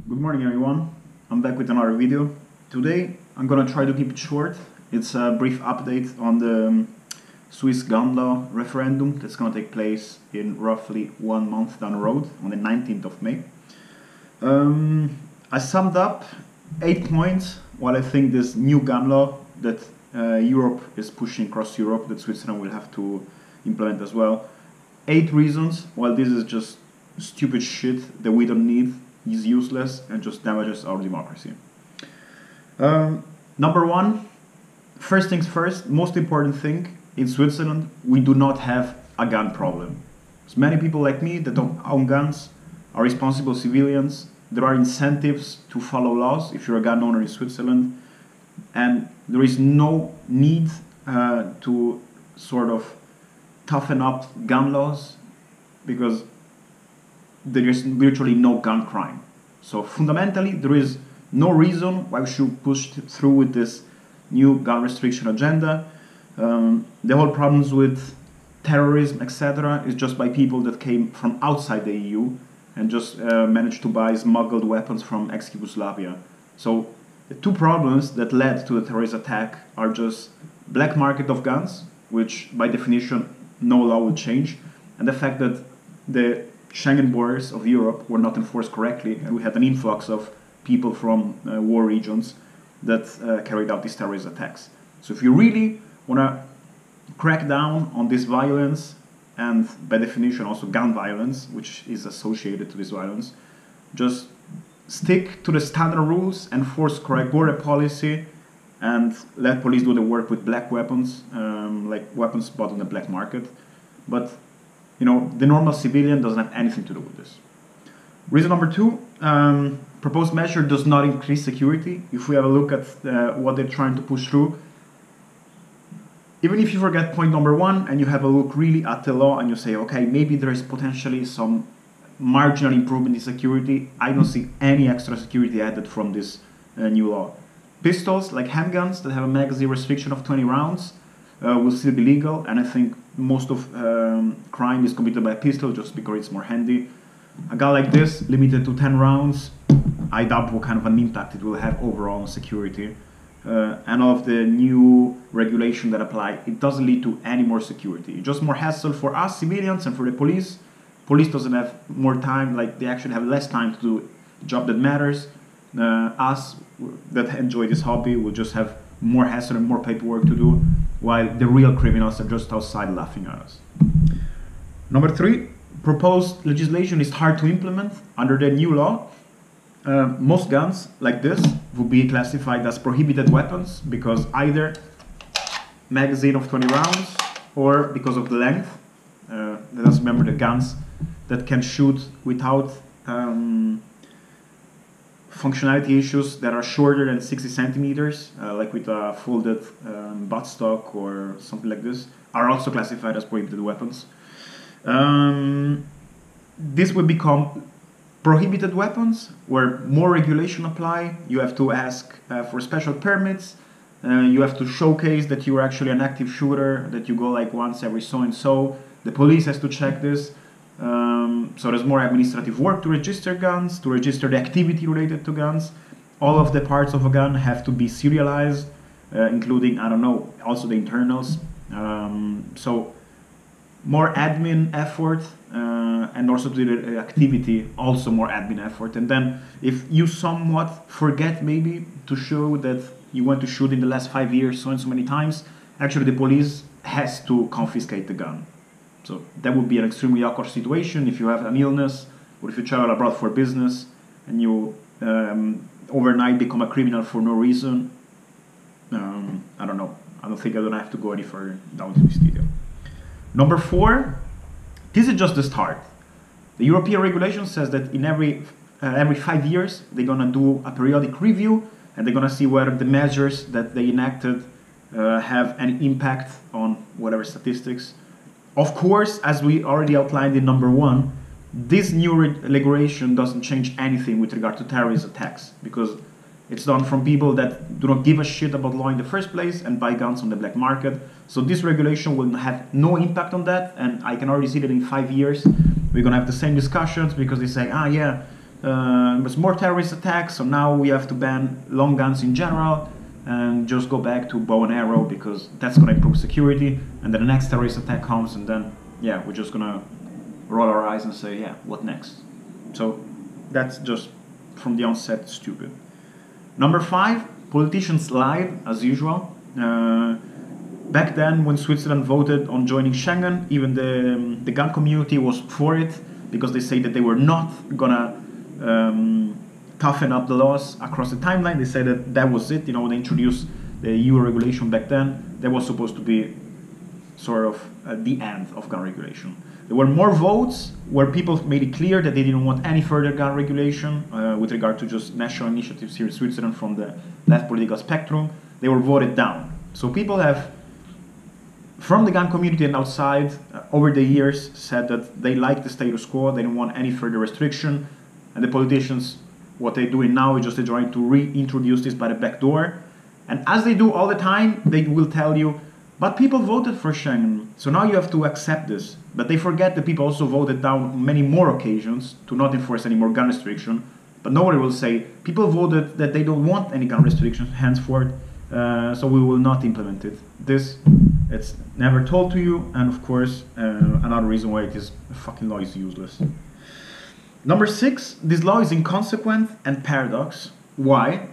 Good morning everyone, I'm back with another video. Today I'm gonna try to keep it short. It's a brief update on the Swiss gun law referendum that's gonna take place in roughly 1 month down the road on the 19th of May. I summed up 8 points what I think this new gun law that Europe is pushing across Europe, that Switzerland will have to implement as well. 8 reasons why this is just stupid shit that we don't need, is useless and just damages our democracy. Number one, first things first, most important thing, in Switzerland we do not have a gun problem. There's many people like me that don't own guns, are responsible civilians. There are incentives to follow laws if you're a gun owner in Switzerland, and there is no need to sort of toughen up gun laws because there is virtually no gun crime. So fundamentally, there is no reason why we should push through with this new gun restriction agenda. The whole problems with terrorism, etc., is just by people that came from outside the EU and just managed to buy smuggled weapons from ex-Yugoslavia. So the two problems that led to the terrorist attack are just black market of guns, which by definition no law will change, and the fact that the Schengen borders of Europe were not enforced correctly, and we had an influx of people from war regions that carried out these terrorist attacks. So if you really want to crack down on this violence, and by definition also gun violence, which is associated to this violence, just stick to the standard rules, enforce correct border policy, and let police do the work with black weapons, like weapons bought on the black market. But you know, the normal civilian doesn't have anything to do with this. Reason number two, proposed measure does not increase security. If we have a look at what they're trying to push through, even if you forget point number one and you have a look really at the law and you say, okay, maybe there is potentially some marginal improvement in security, I don't see any extra security added from this new law. Pistols, like handguns that have a magazine restriction of 20 rounds, will still be legal, and I think most of crime is committed by a pistol just because it's more handy. A gun like this, limited to 10 rounds, I doubt what kind of an impact it will have overall on security. And all of the new regulation that apply, it doesn't lead to any more security. It's just more hassle for us civilians and for the police. Police doesn't have more time, like they actually have less time to do a job that matters. Us that enjoy this hobby will just have more hassle and more paperwork to do, while the real criminals are just outside laughing at us. Number three, proposed legislation is hard to implement. Under the new law, most guns like this will be classified as prohibited weapons because either magazine of 20 rounds or because of the length. Let us remember the guns that can shoot without functionality issues that are shorter than 60 centimeters, like with a folded buttstock or something like this, are also classified as prohibited weapons. This will become prohibited weapons, where more regulation apply. You have to ask for special permits. You have to showcase that you are actually an active shooter, that you go like once every so and so. The police has to check this. So there's more administrative work to register guns, to register the activity related to guns. All of the parts of a gun have to be serialized, including, I don't know, also the internals. So more admin effort, and also to the activity, also more admin effort. And then if you somewhat forget maybe to show that you went to shoot in the last 5 years so and so many times, actually the police has to confiscate the gun. So that would be an extremely awkward situation if you have an illness or if you travel abroad for business and you overnight become a criminal for no reason. I don't know. I don't think I don't have to go any further down to this detail. Number four, this is just the start. The European regulation says that in every 5 years they're gonna do a periodic review and they're gonna see whether the measures that they enacted have any impact on whatever statistics. Of course, as we already outlined in number one, this new regulation doesn't change anything with regard to terrorist attacks because it's done from people that do not give a shit about law in the first place and buy guns on the black market. So this regulation will have no impact on that, and I can already see that in 5 years we're gonna have the same discussions because they say, ah yeah, was more terrorist attacks, so now we have to ban long guns in general and just go back to bow and arrow because that's going to improve security. And then the next terrorist attack comes, and then, yeah, we're just going to roll our eyes and say, yeah, what next? So that's just from the onset stupid. Number 5, politicians lied as usual. Back then, when Switzerland voted on joining Schengen, even the gun community was for it because they say that they were not gonna toughen up the laws across the timeline. They said that that was it. You know, when they introduced the EU regulation back then, that was supposed to be sort of the end of gun regulation. There were more votes where people made it clear that they didn't want any further gun regulation with regard to just national initiatives here in Switzerland from the left political spectrum. They were voted down. So people have, from the gun community and outside, over the years, said that they like the status quo, they don't want any further restriction, and the politicians, what they're doing now is just they're trying to reintroduce this by the back door. And as they do all the time, they will tell you, but people voted for Schengen, so now you have to accept this. But they forget that people also voted down many more occasions to not enforce any more gun restriction. But nobody will say, people voted that they don't want any gun restrictions henceforth, so we will not implement it. This, it's never told to you, and of course, another reason why this fucking law is useless. Number 6, this law is inconsequent and paradox. Why?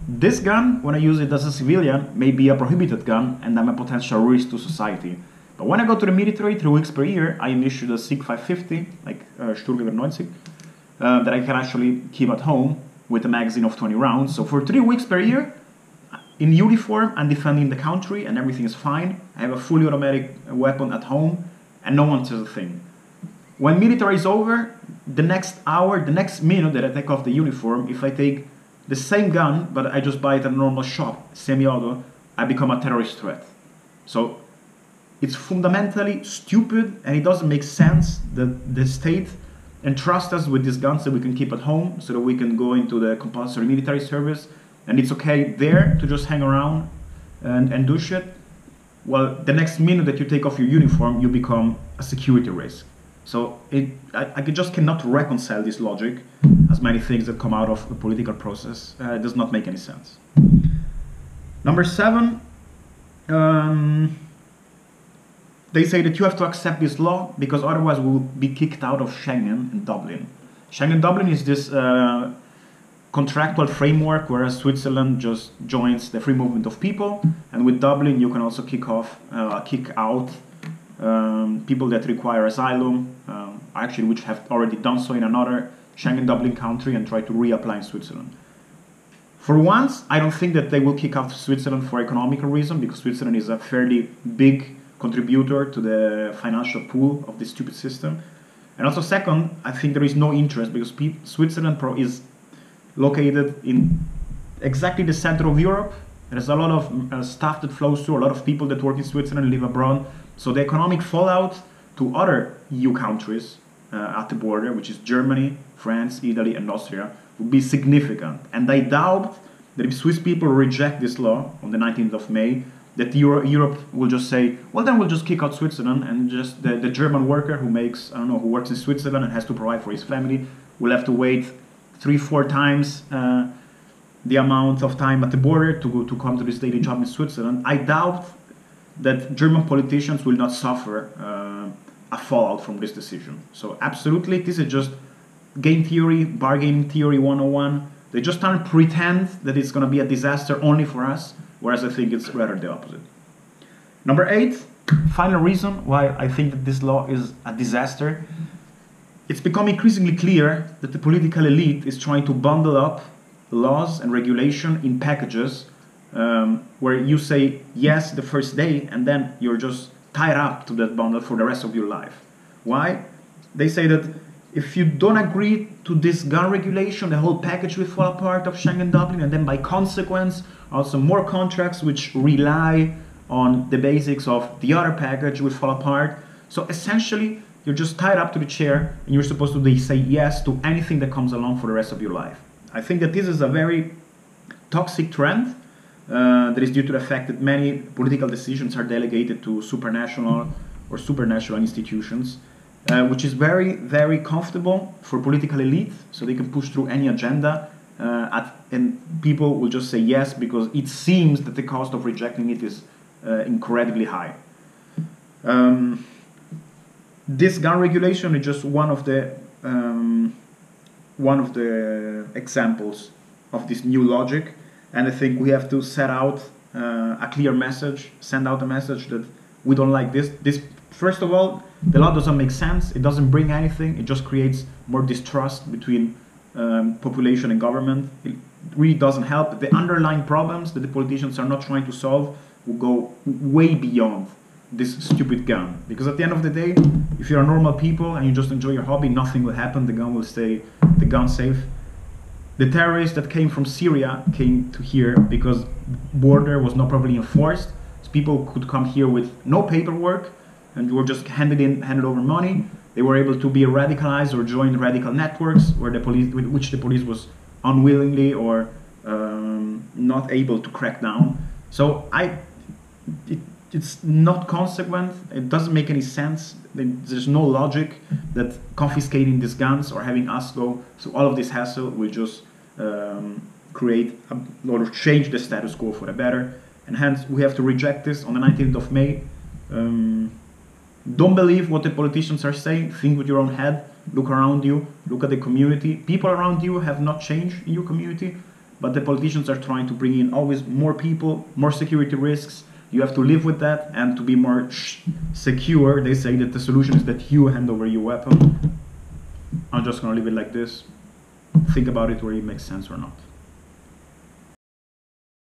This gun, when I use it as a civilian, may be a prohibited gun, and I'm a potential risk to society. But when I go to the military 3 weeks per year, I am issued a SIG 550, like Sturmgewehr 90, that I can actually keep at home with a magazine of 20 rounds. So for 3 weeks per year, in uniform, I'm defending the country and everything is fine. I have a fully automatic weapon at home and no one says a thing. When military is over, the next hour, the next minute that I take off the uniform, if I take the same gun, but I just buy it at a normal shop, semi-auto, I become a terrorist threat. So it's fundamentally stupid and it doesn't make sense that the state entrusts us with these guns that we can keep at home so that we can go into the compulsory military service, and it's okay there to just hang around and do shit. Well, the next minute that you take off your uniform, you become a security risk. So I just cannot reconcile this logic, as many things that come out of the political process. It does not make any sense. Number 7, they say that you have to accept this law because otherwise we will be kicked out of Schengen and Dublin. Schengen-Dublin is this contractual framework whereas Switzerland just joins the free movement of people, and with Dublin you can also kick out people that require asylum, actually which have already done so in another Schengen-Dublin country and try to reapply in Switzerland. For once, I don't think that they will kick out Switzerland for economical reason, because Switzerland is a fairly big contributor to the financial pool of this stupid system. And also second, I think there is no interest because Switzerland is located in exactly the center of Europe. There's a lot of stuff that flows through, a lot of people that work in Switzerland live abroad. So the economic fallout to other EU countries at the border, which is Germany, France, Italy, and Austria, would be significant. And I doubt that if Swiss people reject this law on the 19th of May, that Europe will just say, well, then we'll just kick out Switzerland, and just the German worker who makes, I don't know, who works in Switzerland and has to provide for his family will have to wait 3-4 times the amount of time at the border to come to this daily job in Switzerland. I doubt that German politicians will not suffer a fallout from this decision. So absolutely, this is just game theory, bargaining theory 101. They just try to pretend that it's going to be a disaster only for us, whereas I think it's rather the opposite. Number 8, final reason why I think that this law is a disaster. It's become increasingly clear that the political elite is trying to bundle up laws and regulation in packages where you say yes the first day and then you're just tied up to that bundle for the rest of your life. Why? They say that if you don't agree to this gun regulation, the whole package will fall apart of Schengen-Dublin, and then by consequence, also more contracts which rely on the basics of the other package will fall apart. So essentially, you're just tied up to the chair, and you're supposed to say yes to anything that comes along for the rest of your life. I think that this is a very toxic trend that is due to the fact that many political decisions are delegated to supranational or supranational institutions. which is very, very comfortable for political elite, so they can push through any agenda, and people will just say yes because it seems that the cost of rejecting it is incredibly high. This gun regulation is just one of the examples of this new logic, and I think we have to set out a clear message, send out a message that we don't like this. First of all, the law doesn't make sense. It doesn't bring anything. It just creates more distrust between population and government. It really doesn't help. The underlying problems that the politicians are not trying to solve will go way beyond this stupid gun. Because at the end of the day, if you're a normal people and you just enjoy your hobby, nothing will happen. The gun will stay the gun safe. The terrorists that came from Syria came to here because border was not properly enforced. So people could come here with no paperwork and were just handed over money. They were able to be radicalized or join radical networks where the police, with which the police was unwillingly or not able to crack down. So it's not consequent. It doesn't make any sense. There's no logic that confiscating these guns or having us go through all of this hassle will just create or change the status quo for the better. And hence, we have to reject this on the 19th of May. Don't believe what the politicians are saying. Think with your own head. Look around you. Look at the community. People around you have not changed in your community, but the politicians are trying to bring in always more people, more security risks. You have to live with that, and to be more secure, they say that the solution is that you hand over your weapon. I'm just going to leave it like this. Think about it whether it makes sense or not.